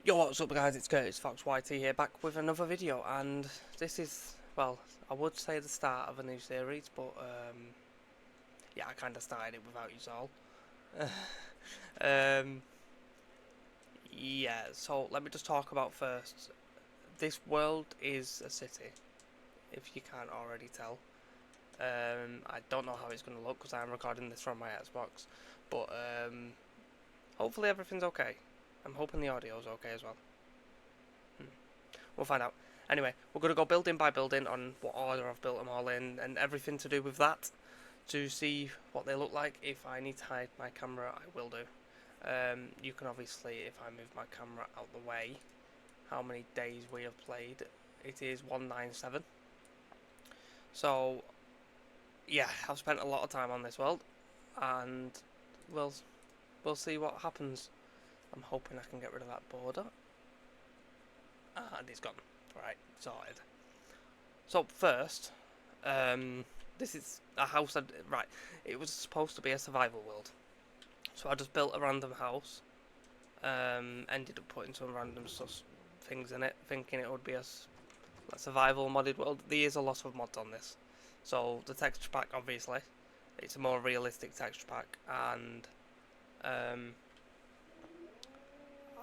Yo, what's up guys, it's Kurtis Fox YT here, back with another video, and this is, well, I would say the start of a new series, but yeah, I kind of started it without you all. um, yeah, so let me just talk about first, this world is a city, if you can't already tell. I don't know how it's going to look, because I'm recording this from my Xbox, but hopefully everything's okay. I'm hoping the audio's okay as well. We'll find out. Anyway, we're going to go building by building on what order I've built them all in and everything to do with that to see what they look like. If I need to hide my camera, I will do. You can obviously, if I move my camera out the way, how many days we have played. It is 197. So, yeah, I've spent a lot of time on this world, and we'll see what happens. I'm hoping I can get rid of that border. And it's gone. Right, sorted. So first, this is a house. Right, it was supposed to be a survival world, so I just built a random house. Ended up putting some random things in it, thinking it would be a survival modded world. There is a lot of mods on this, so the texture pack, obviously, it's a more realistic texture pack, and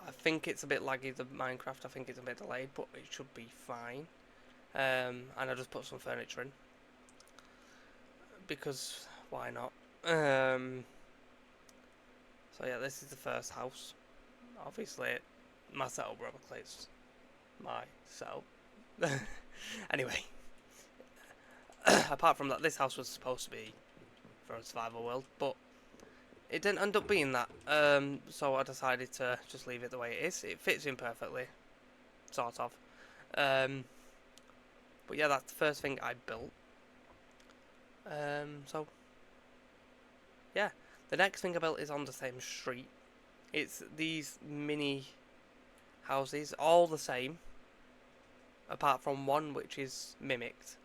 I think it's a bit laggy, the Minecraft. I think it's a bit delayed, but it should be fine. And I just put some furniture in because why not? So yeah, this is the first house. Obviously, my setup replicates my setup. Anyway, apart from that, this house was supposed to be for a survival world, but it didn't end up being that. So I decided to just leave it the way it is. It fits in perfectly, sort of. But yeah, that's the first thing I built. So yeah, the next thing I built is on the same street. It's these mini houses, all the same, apart from one which is mimicked.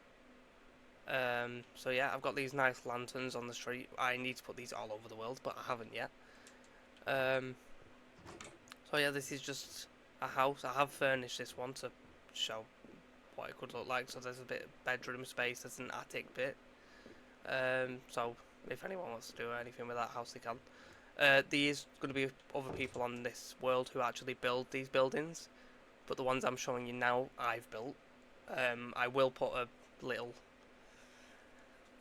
So yeah, I've got these nice lanterns on the street. I need to put these all over the world, but I haven't yet. So yeah, this is just a house. I have furnished this one to show what it could look like. So there's a bit of bedroom space, there's an attic bit. So if anyone wants to do anything with that house, they can. There is going to be other people on this world who actually build these buildings, but the ones I'm showing you now, I've built. I will put a little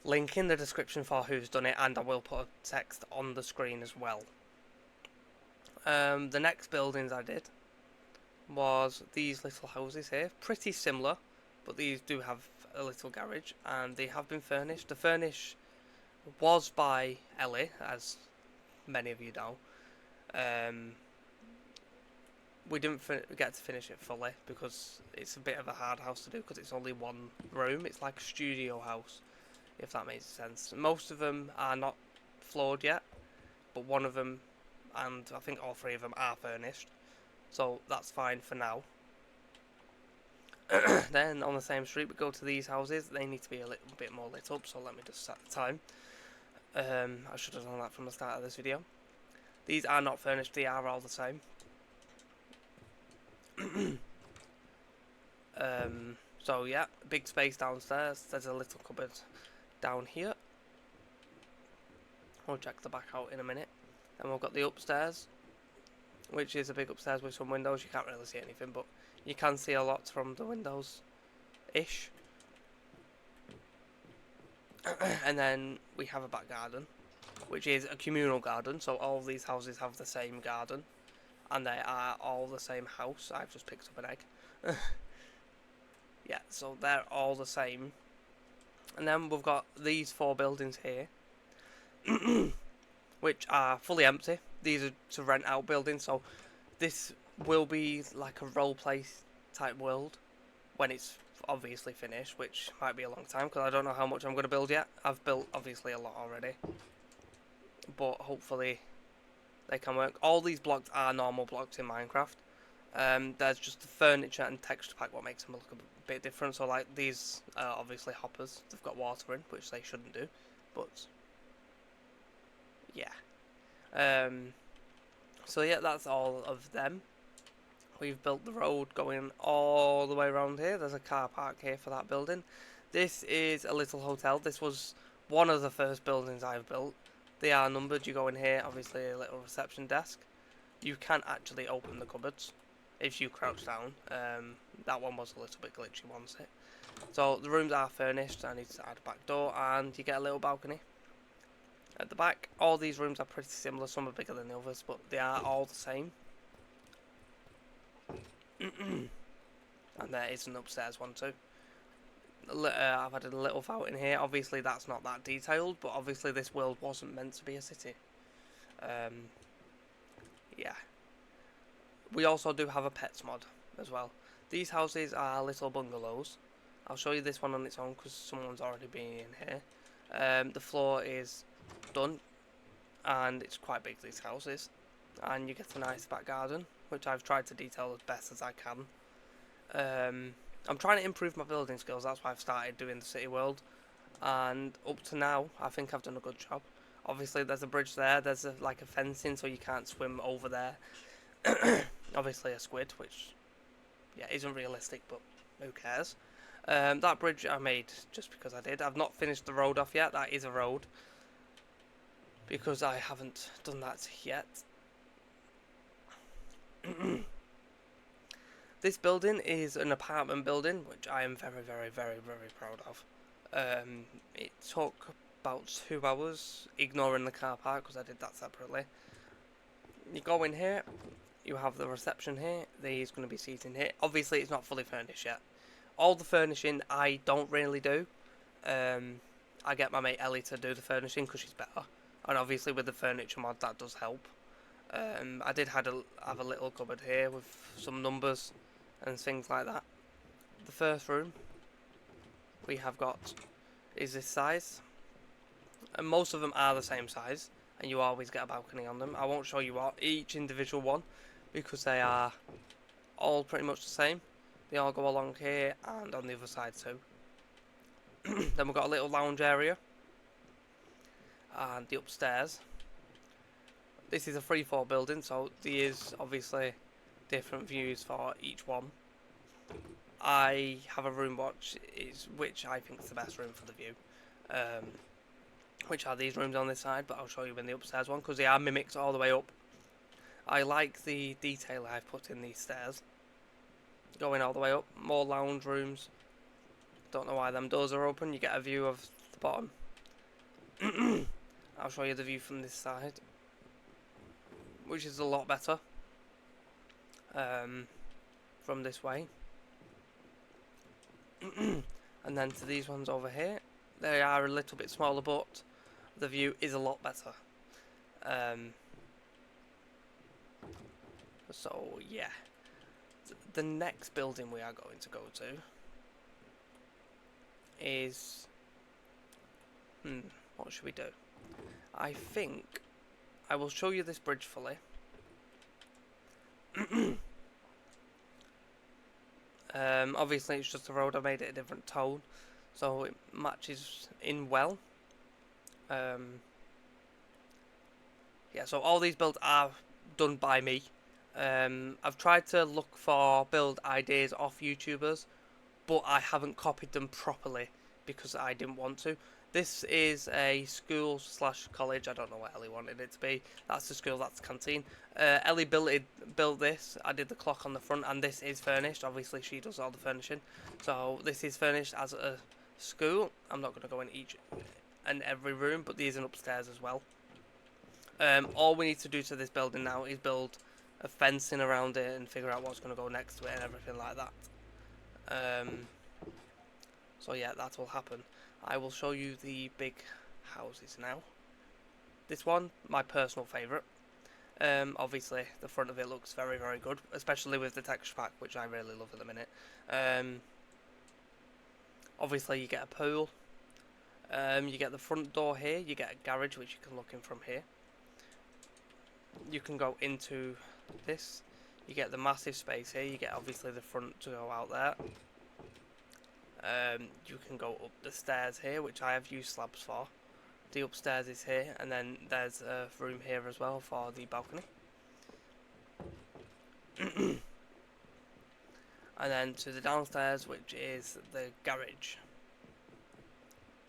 link in the description for who's done it, and I will put a text on the screen as well. The next buildings I did was these little houses here, pretty similar, but these do have a little garage, and they have been furnished. The furnish was by Ellie, as many of you know. We didn't get to finish it fully because it's a bit of a hard house to do because it's only one room. It's like a studio house, if that makes sense. Most of them are not floored yet, but one of them, and I think all three of them, are furnished, so that's fine for now. Then on the same street we go to these houses. They need to be a little bit more lit up, so let me just set the time. I should have done that from the start of this video. These are not furnished, they are all the same. So yeah, big space downstairs. There's a little cupboard down here. I'll check the back out in a minute. And we've got the upstairs, which is a big upstairs with some windows. You can't really see anything, but you can see a lot from the windows-ish. And then we have a back garden, which is a communal garden. So all of these houses have the same garden, and they are all the same house. I've just picked up an egg. Yeah, so they're all the same. And then we've got these four buildings here, which are fully empty. These are to rent out buildings, so this will be like a roleplay type world when it's obviously finished, which might be a long time because I don't know how much I'm going to build yet. I've built obviously a lot already, but hopefully they can work. All these blocks are normal blocks in Minecraft. There's just the furniture and texture pack what makes them look a bit different. So like these are obviously hoppers. They've got water in, which they shouldn't do, but yeah. So yeah, that's all of them. We've built the road going all the way around here. There's a car park here for that building. This is a little hotel. This was one of the first buildings I've built. They are numbered. You go in here, obviously a little reception desk. You can actually open the cupboards if you crouch down. That one was a little bit glitchy once it. So the rooms are furnished and it's at a back door, and you get a little balcony at the back. All these rooms are pretty similar. Some are bigger than the others, but they are all the same. And there is an upstairs one too. I've added a little fountain here. Obviously that's not that detailed, but obviously this world wasn't meant to be a city. Yeah. We also do have a pets mod as well. These houses are little bungalows. I'll show you this one on its own because someone's already been in here. The floor is done and it's quite big, these houses. And you get a nice back garden, which I've tried to detail as best as I can. I'm trying to improve my building skills, that's why I've started doing the city world. And up to now, I think I've done a good job. Obviously there's a bridge there, there's like a fencing so you can't swim over there. Obviously a squid, which yeah isn't realistic, but who cares. That bridge I made just because I did. I've not finished the road off yet. That is a road because I haven't done that yet. This building is an apartment building, which I am very, very, very, very proud of. It took about 2 hours, ignoring the car park because I did that separately. You go in here, you have the reception here, there's going to be seating here. Obviously it's not fully furnished yet. All the furnishing I don't really do. I get my mate Ellie to do the furnishing because she's better. And obviously with the furniture mod that does help. I did have a little cupboard here with some numbers and things like that. The first room we have got is this size. And most of them are the same size. And you always get a balcony on them. I won't show you each individual one because they are all pretty much the same. They all go along here and on the other side too. Then we've got a little lounge area and the upstairs. This is a 3-4 building, so there is obviously different views for each one. I have a room which I think is the best room for the view. Which are these rooms on this side, but I'll show you in the upstairs one because they are mimics all the way up. I like the detail I've put in these stairs. Going all the way up, more lounge rooms. Don't know why them doors are open, you get a view of the bottom. I'll show you the view from this side, which is a lot better from this way. And then to these ones over here, they are a little bit smaller, but the view is a lot better. So yeah, the next building we are going to go to is what should we do? I think I will show you this bridge fully. Obviously it's just a road, I made it a different tone so it matches in well. Yeah, so all these builds are done by me. I've tried to look for build ideas off YouTubers, but I haven't copied them properly because I didn't want to. This is a school slash college. I don't know what Ellie wanted it to be. That's the school, that's the canteen. Ellie built this. I did the clock on the front, and this is furnished. Obviously, she does all the furnishing. So this is furnished as a school. I'm not going to go in each and every room, but there's an upstairs as well. All we need to do to this building now is build a fencing around it and figure out what's going to go next to it and everything like that. So yeah, that will happen. I will show you the big houses now. This one, my personal favourite. Obviously, the front of it looks very, very good, especially with the texture pack, which I really love at the minute. Obviously, you get a pool. You get the front door here. You get a garage, which you can look in from here. You can go into this. You get the massive space here. You get obviously the front to go out there. You can go up the stairs here, which I have used slabs for. The upstairs is here, and then there's a room here as well for the balcony. and then to the downstairs, which is the garage,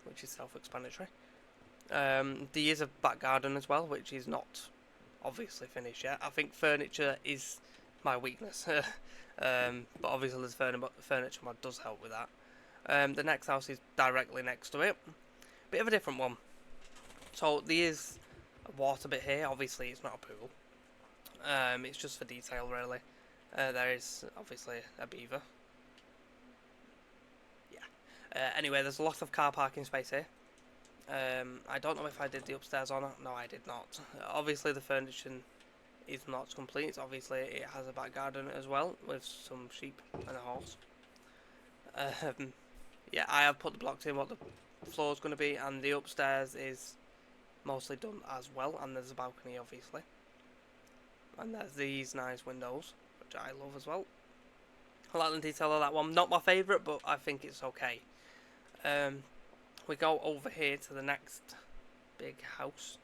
which is self-explanatory. There is a back garden as well, which is not obviously finished yet. I think furniture is my weakness, but obviously the furniture mod does help with that. The next house is directly next to it, bit of a different one. So there is a water bit here. Obviously it's not a pool. It's just for detail really. There is obviously a beaver. Yeah. Anyway, there's a lot of car parking space here. I don't know if I did the upstairs or not. No, I did not. Obviously the furniture is not complete. Obviously it has a back garden as well with some sheep and a horse. Yeah, I have put the blocks in what the floor is going to be, and the upstairs is mostly done as well, and there's a balcony obviously, and there's these nice windows which I love as well. I like the detail of that one. Not my favourite, but I think it's okay. We go over here to the next big house.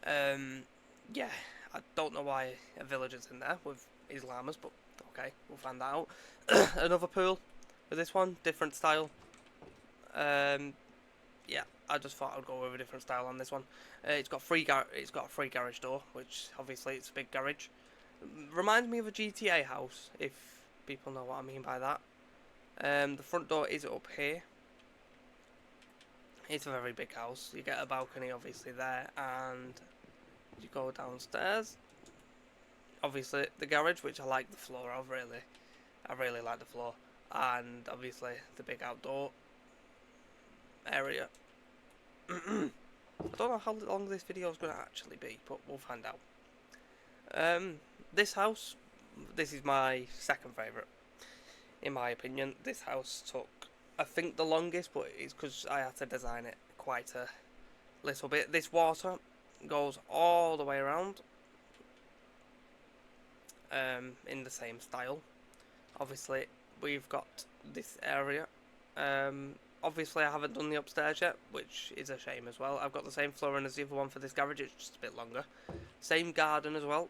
Yeah, I don't know why a villager's in there with his llamas, but okay, we'll find that out. Another pool with this one, different style. Yeah, I just thought I'd go with a different style on this one. It's got a free garage door, which obviously it's a big garage. Reminds me of a GTA house, if people know what I mean by that. The front door is up here. It's a very big house. You get a balcony obviously there, and you go downstairs. Obviously the garage, which I like the floor of really. I really like the floor, and obviously the big outdoor area. I don't know how long this video is going to actually be, but we'll find out. This house, this is my second favourite. In my opinion, this house took, I think, the longest, but it's because I had to design it quite a little bit. This water goes all the way around in the same style. Obviously, we've got this area. Obviously, I haven't done the upstairs yet, which is a shame as well. I've got the same flooring as the other one for this garage, it's just a bit longer. Same garden as well,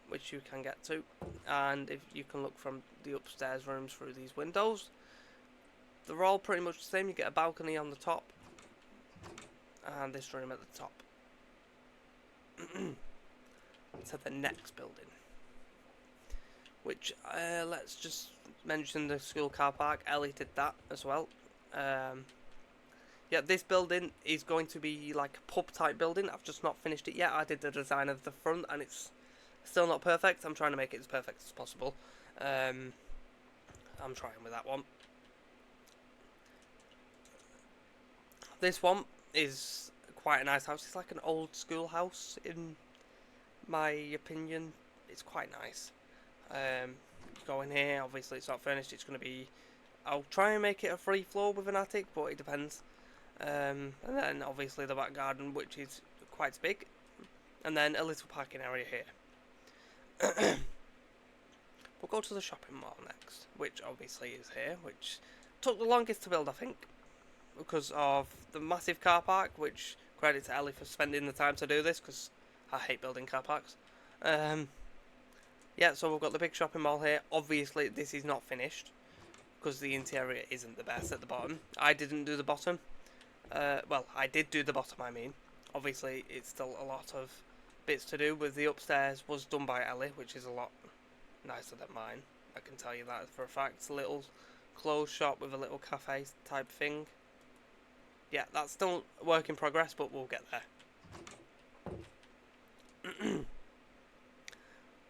which you can get to. And if you can look from the upstairs rooms through these windows, they're all pretty much the same. You get a balcony on the top, and this room at the top. To the next building, which let's just mention the school car park. Ellie did that as well. Yeah, this building is going to be like a pub type building. I've just not finished it yet. I did the design of the front and it's still not perfect. I'm trying to make it as perfect as possible. I'm trying with that one. This one is quite a nice house. It's like an old school house in my opinion. It's quite nice. You go in here, obviously it's not furnished. It's going to be, I'll try and make it a free floor with an attic, but it depends. And then obviously the back garden, which is quite big, and then a little parking area here. We'll go to the shopping mall next, which obviously is here, which took the longest to build, I think, because of the massive car park, which credit to Ellie for spending the time to do this, because I hate building car parks. Yeah, so we've got the big shopping mall here. Obviously this is not finished, because the interior isn't the best at the bottom. I didn't do the bottom. Well, I did do the bottom, I mean. Obviously, it's still a lot of bits to do. With the upstairs was done by Ellie, which is a lot nicer than mine. I can tell you that for a fact. It's a little clothes shop with a little cafe type thing. Yeah, that's still a work in progress, but we'll get there.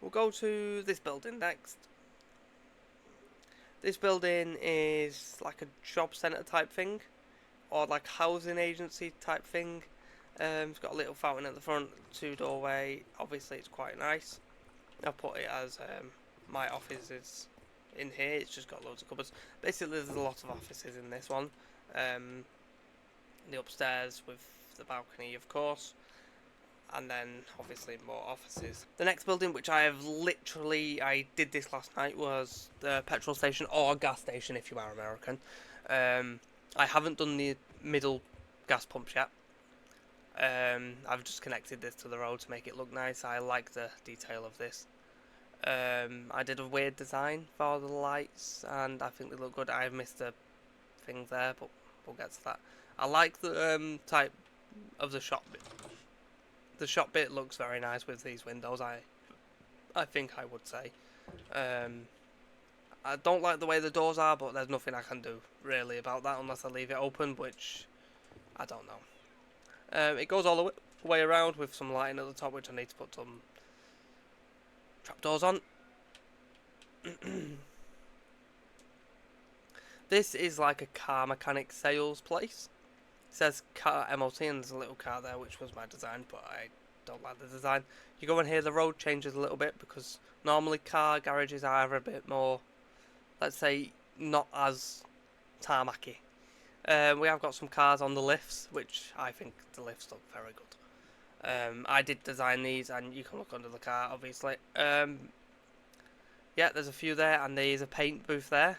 We'll go to this building next. This building is like a job centre type thing, or like housing agency type thing. It's got a little fountain at the front, 2 doorway. Obviously it's quite nice. I've put it as my office is in here. It's just got loads of cupboards. Basically there's a lot of offices in this one. The upstairs with the balcony of course, and then obviously more offices. The next building, which I did this last night, was the petrol station, or gas station if you are American. I haven't done the middle gas pumps yet. I've just connected this to the road to make it look nice. I like the detail of this. I did a weird design for the lights, and I think they look good. I've missed a thing there, but we'll get to that. I like the type of the shop bit. The shop bit looks very nice with these windows. I think I would say. Um, I don't like the way the doors are, but there's nothing I can do really about that unless I leave it open, which I don't know. It goes all the way around with some lighting at the top, which I need to put some trapdoors on. This is like a car mechanic sales place. It says car MOT and there's a little car there, which was my design, but I don't like the design. You go in here, the road changes a little bit because normally car garages are a bit more, let's say, not as tarmacy. We have got some cars on the lifts, which I think the lifts look very good. I did design these, and you can look under the car, obviously. Yeah, there's a few there, and there's a paint booth there,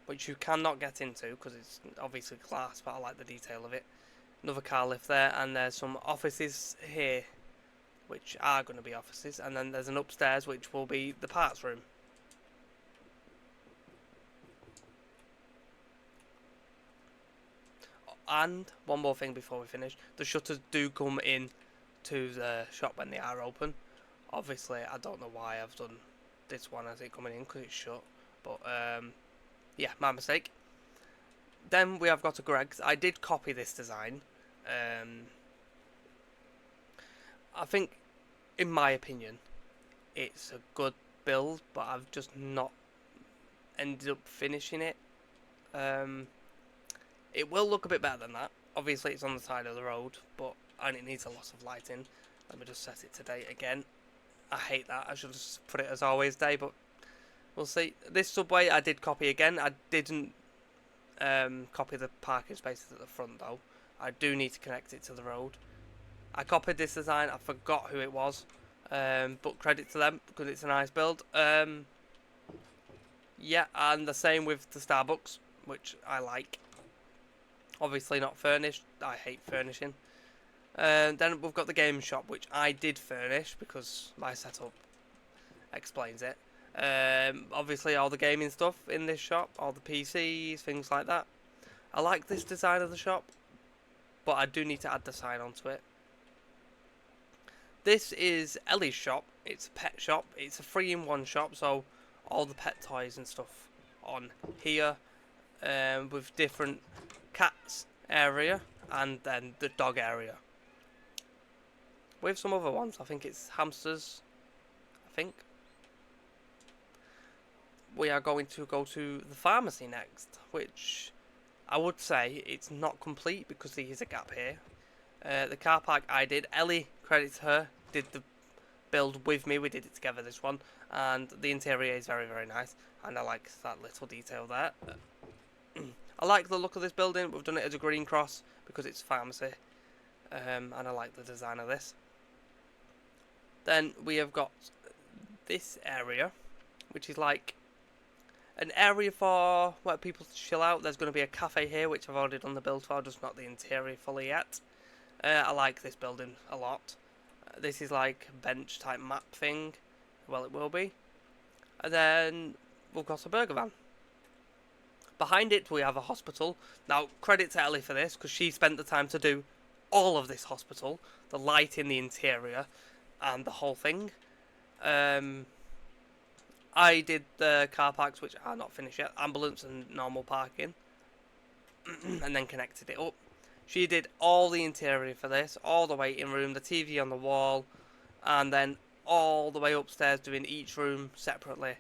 which you cannot get into because it's obviously glass, but I like the detail of it. Another car lift there, and there's some offices here, which are going to be offices, and then there's an upstairs, which will be the parts room. And one more thing before we finish, the shutters do come in to the shop when they are open. Obviously, I don't know why I've done this one as it coming in because it's shut, but yeah, my mistake. Then we have got a Greg's. I did copy this design. I think, in my opinion, it's a good build, but I've just not ended up finishing it. It will look a bit better than that. Obviously, it's on the side of the road, and it needs a lot of lighting. Let me just set it to date again. I hate that. I should just put it as always day, but we'll see. This subway I did copy again. I didn't copy the parking spaces at the front though. I do need to connect it to the road. I copied this design. I forgot who it was, but credit to them because it's a nice build. Yeah, and the same with the Starbucks, which I like. Obviously not furnished. I hate furnishing. Then we've got the game shop, which I did furnish because my setup explains it. Obviously all the gaming stuff in this shop, all the PCs, things like that. I like this design of the shop, but I do need to add the sign onto it. This is Ellie's shop. It's a pet shop. It's a 3-in-1 shop, so all the pet toys and stuff on here, with different cats area and then the dog area. With some other ones, I think it's hamsters, I think. We are going to go to the pharmacy next, which I would say it's not complete because there is a gap here. The car park I did, Ellie, credit to her, did the build with me. We did it together, this one, and the interior is very, very nice, and I like that little detail there. I like the look of this building. We've done it as a green cross because it's a pharmacy, and I like the design of this. Then we have got this area, which is like an area for where people chill out. There's going to be a cafe here, which I've already done the build for, just not the interior fully yet. I like this building a lot. This is like a bench type map thing. Well, it will be. And then we've got a burger van. Behind it we have a hospital. Now, credit to Ellie for this, because she spent the time to do all of this hospital. The light in the interior and the whole thing. I did the car parks, which are not finished yet. Ambulance and normal parking. And then connected it up. She did all the interior for this. All the waiting room, the TV on the wall. And then all the way upstairs doing each room separately.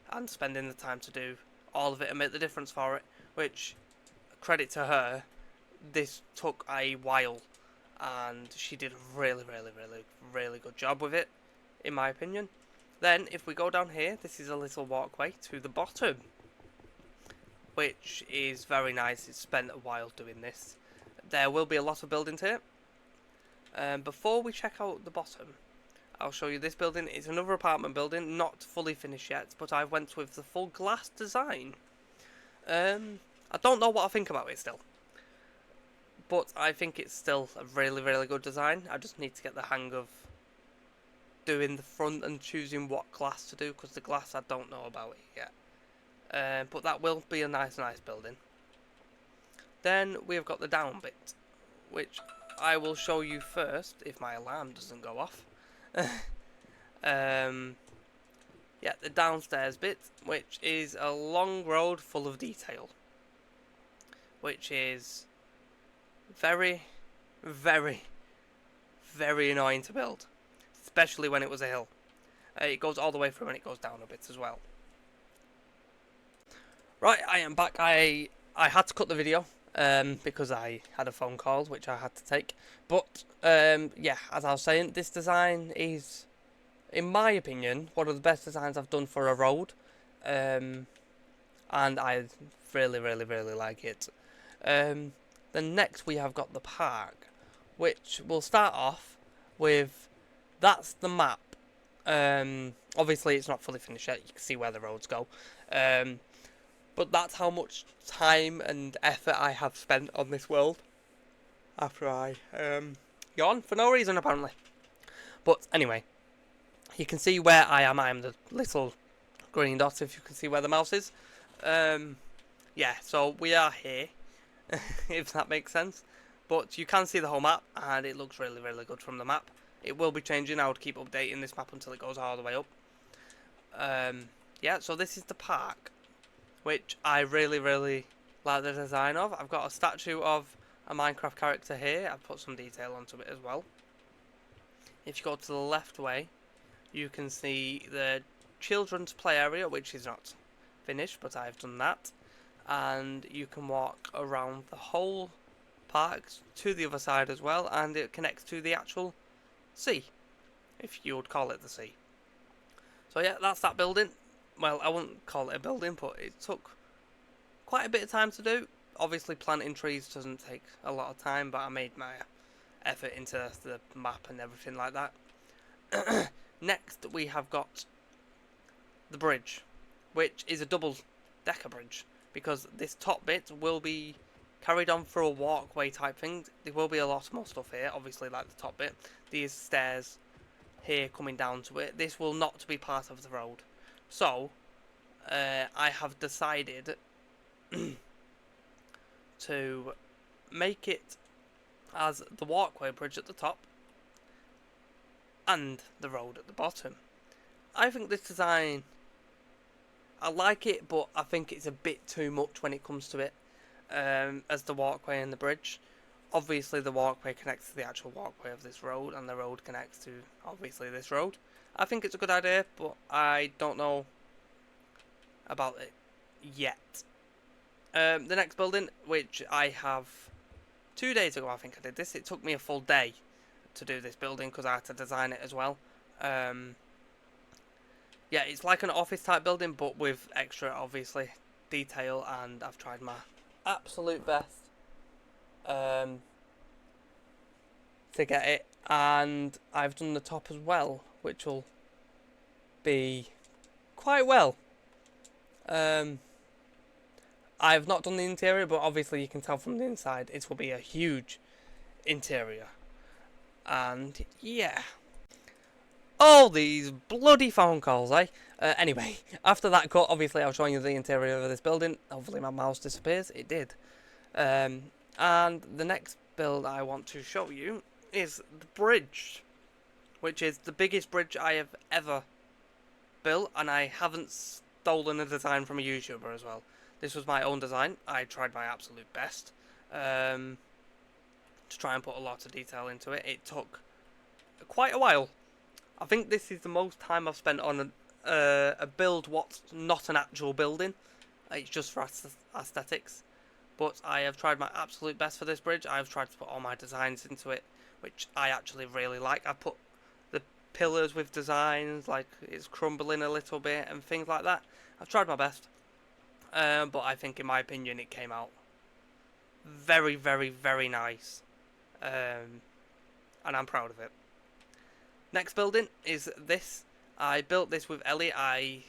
And spending the time to do all of it and make the difference for it, which, credit to her, this took a while and she did a really, really, really, really good job with it, in my opinion. Then if we go down here, this is a little walkway to the bottom, which is very nice. It's spent a while doing this. There will be a lot of buildings here. Before we check out the bottom, I'll show you this building. It's another apartment building, not fully finished yet, but I went with the full glass design. I don't know what I think about it still, but I think it's still a really, really good design. I just need to get the hang of doing the front and choosing what glass to do, because the glass I don't know about it yet. But that will be a nice building. Then we have got the down bit, which I will show you first if my alarm doesn't go off. Yeah, the downstairs bit, which is a long road full of detail, which is very, very, very annoying to build, especially when it was a hill. It goes all the way through and it goes down a bit as well. Right, I am back. I had to cut the video because I had a phone call which I had to take. But yeah, as I was saying, this design is, in my opinion, one of the best designs I've done for a road, and I really, really, really like it. Then next we have got the park, which we'll start off with. That's the map. Obviously it's not fully finished yet. You can see where the roads go. But that's how much time and effort I have spent on this world. After I yawn for no reason apparently. But anyway, you can see where I am. I am the little green dot, if you can see where the mouse is. Yeah, so we are here, if that makes sense. But you can see the whole map, and it looks really, really good from the map. It will be changing. I would keep updating this map until it goes all the way up. Yeah, so this is the park, which I really, really like the design of. I've got a statue of a Minecraft character here. I've put some detail onto it as well. If you go to the left way, you can see the children's play area, which is not finished, but I've done that. And you can walk around the whole park to the other side as well, and it connects to the actual sea, if you would call it the sea. So yeah, that's that building. Well, I wouldn't call it a building, but it took quite a bit of time to do. Obviously planting trees doesn't take a lot of time, but I made my effort into the map and everything like that. Next we have got the bridge, which is a double decker bridge, because this top bit will be carried on through a walkway type thing. There will be a lot more stuff here, obviously, like the top bit. These stairs here coming down to it. This will not be part of the road. So, I have decided to make it as the walkway bridge at the top and the road at the bottom. I think this design, I like it, but I think it's a bit too much when it comes to it, as the walkway and the bridge. Obviously the walkway connects to the actual walkway of this road, and the road connects to, obviously, this road. I think it's a good idea, but I don't know about it yet. The next building, which I have 2 days ago, I think I did this. It took me a full day to do this building because I had to design it as well. Yeah, it's like an office type building, but with extra, obviously, detail, and I've tried my absolute best to get it, and I've done the top as well, which will be quite well. I've not done the interior, but obviously you can tell from the inside it will be a huge interior. And yeah, all these bloody phone calls, eh? Anyway, after that cut, obviously I was showing you the interior of this building. Hopefully my mouse disappears. It did. And the next build I want to show you is the bridge, which is the biggest bridge I have ever built, and I haven't stolen a design from a YouTuber as well. This was my own design. I tried my absolute best to try and put a lot of detail into it. It took quite a while. I think this is the most time I've spent on a build what's not an actual building. It's just for aesthetics. But I have tried my absolute best for this bridge. I've tried to put all my designs into it, which I actually really like. I put the pillars with designs, like it's crumbling a little bit and things like that. I've tried my best. But I think, in my opinion, it came out very, very, very nice. And I'm proud of it. Next building is this. I built this with Ellie. I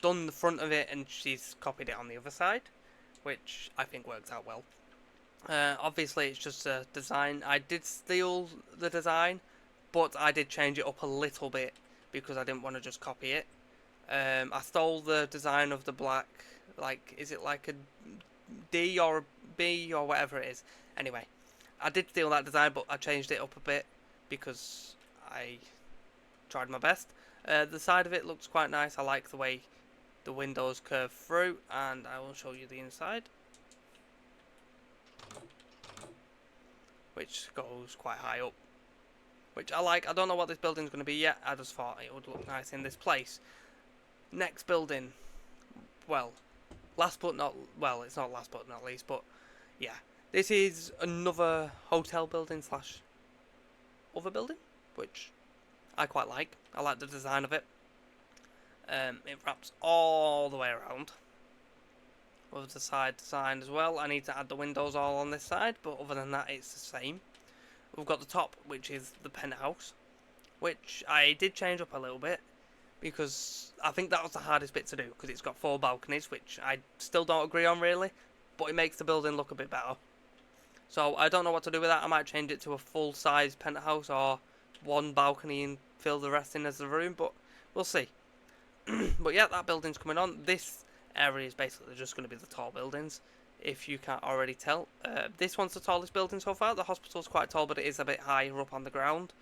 done the front of it and she's copied it on the other side, which I think works out well. Obviously it's just a design. I did steal the design, but I did change it up a little bit because I didn't want to just copy it. I stole the design of the black, like, is it like a D or a B or whatever it is? Anyway, I did steal that design, but I changed it up a bit because I tried my best. The side of it looks quite nice. I like the way the windows curve through, and I will show you the inside, which goes quite high up, which I like. I don't know what this building's going to be yet. I just thought it would look nice in this place. Next building, well, it's not last but not least, but yeah, this is another hotel building slash other building, which I quite like. I like the design of it. It wraps all the way around with the side design as well. I need to add the windows all on this side, but other than that it's the same. We've got the top, which is the penthouse, which I did change up a little bit because I think that was the hardest bit to do, because it's got 4 balconies, which I still don't agree on really, but it makes the building look a bit better. So I don't know what to do with that. I might change it to a full size penthouse or 1 balcony and fill the rest in as the room, but we'll see. But yeah, that building's coming on. This area is basically just going to be the tall buildings, if you can't already tell. This one's the tallest building so far. The hospital's quite tall, but it is a bit higher up on the ground.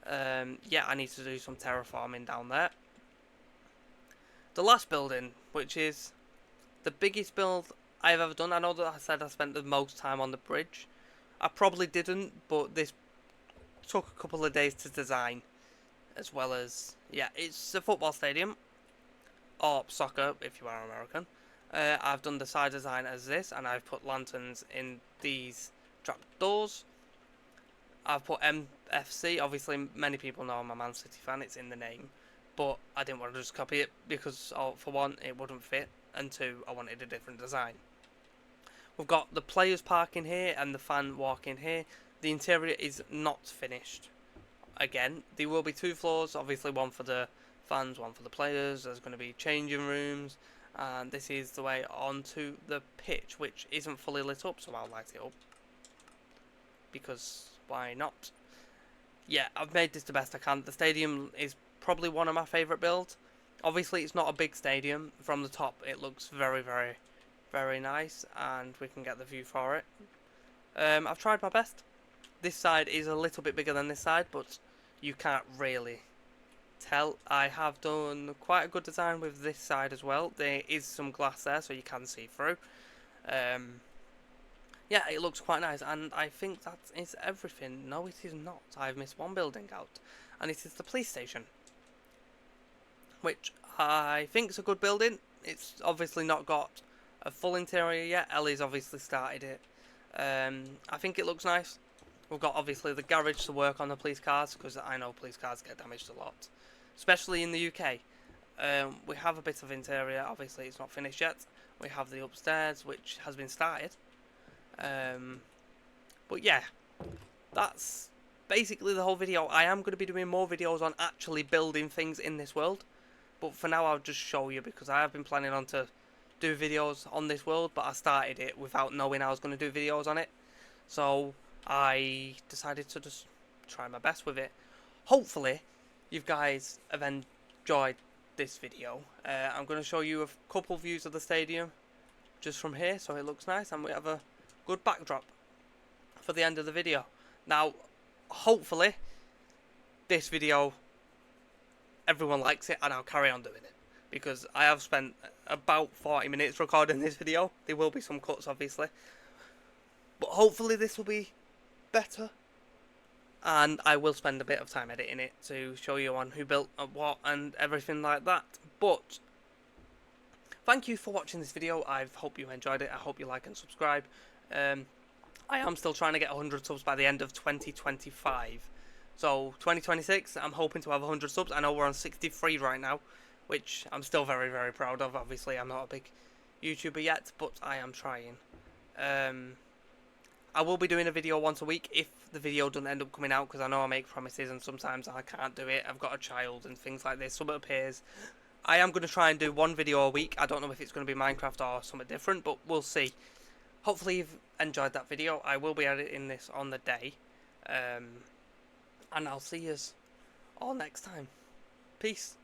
Yeah, I need to do some terraforming down there. The last building, which is the biggest build I've ever done. I know that I said I spent the most time on the bridge. I probably didn't, but this took a couple of days to design, as well as, yeah, it's a football stadium, or soccer if you are American. I've done the side design as this, and I've put lanterns in these trap doors. I've put MFC, obviously many people know I'm a Man City fan, it's in the name, but I didn't want to just copy it because, for one, it wouldn't fit, and 2, I wanted a different design. We've got the players parking here and the fan walking here. The interior is not finished. Again, there will be 2 floors, obviously one for the fans, one for the players. There's going to be changing rooms, and this is the way onto the pitch, which isn't fully lit up, so I'll light it up, because why not? Yeah, I've made this the best I can. The stadium is probably one of my favourite builds. Obviously it's not a big stadium. From the top it looks very, very, very nice, and we can get the view for it. I've tried my best. This side is a little bit bigger than this side, but you can't really tell. I have done quite a good design with this side as well. There is some glass there, so you can see through. Yeah, it looks quite nice, and I think that is everything. No, it is not. I've missed one building out, and it is the police station, which I think is a good building. It's obviously not got a full interior yet. Ellie's obviously started it. I think it looks nice. We've got obviously the garage to work on the police cars, because I know police cars get damaged a lot, especially in the UK. We have a bit of interior. Obviously it's not finished yet. We have the upstairs, which has been started. But yeah, that's basically the whole video. I am going to be doing more videos on actually building things in this world, but for now I'll just show you, because I have been planning on to do videos on this world, but I started it without knowing I was going to do videos on it, so I decided to just try my best with it. Hopefully you guys have enjoyed this video. I'm going to show you a couple views of the stadium just from here, so it looks nice, and we have a good backdrop for the end of the video. Now hopefully this video everyone likes it, and I'll carry on doing it, because I have spent about 40 minutes recording this video. There will be some cuts obviously, but hopefully this will be better, and I will spend a bit of time editing it to show you on who built what and everything like that. But thank you for watching this video. I hope you enjoyed it. I hope you like and subscribe. I am still trying to get 100 subs by the end of 2025. So 2026, I'm hoping to have 100 subs. I know we're on 63 right now, which I'm still very, very proud of. Obviously, I'm not a big YouTuber yet, but I am trying. I will be doing a video once a week if the video doesn't end up coming out, because I know I make promises and sometimes I can't do it. I've got a child and things like this. Something appears. I am going to try and do one video a week. I don't know if it's going to be Minecraft or something different, but we'll see. Hopefully you've enjoyed that video. I will be editing this on the day. and I'll see you all next time. Peace.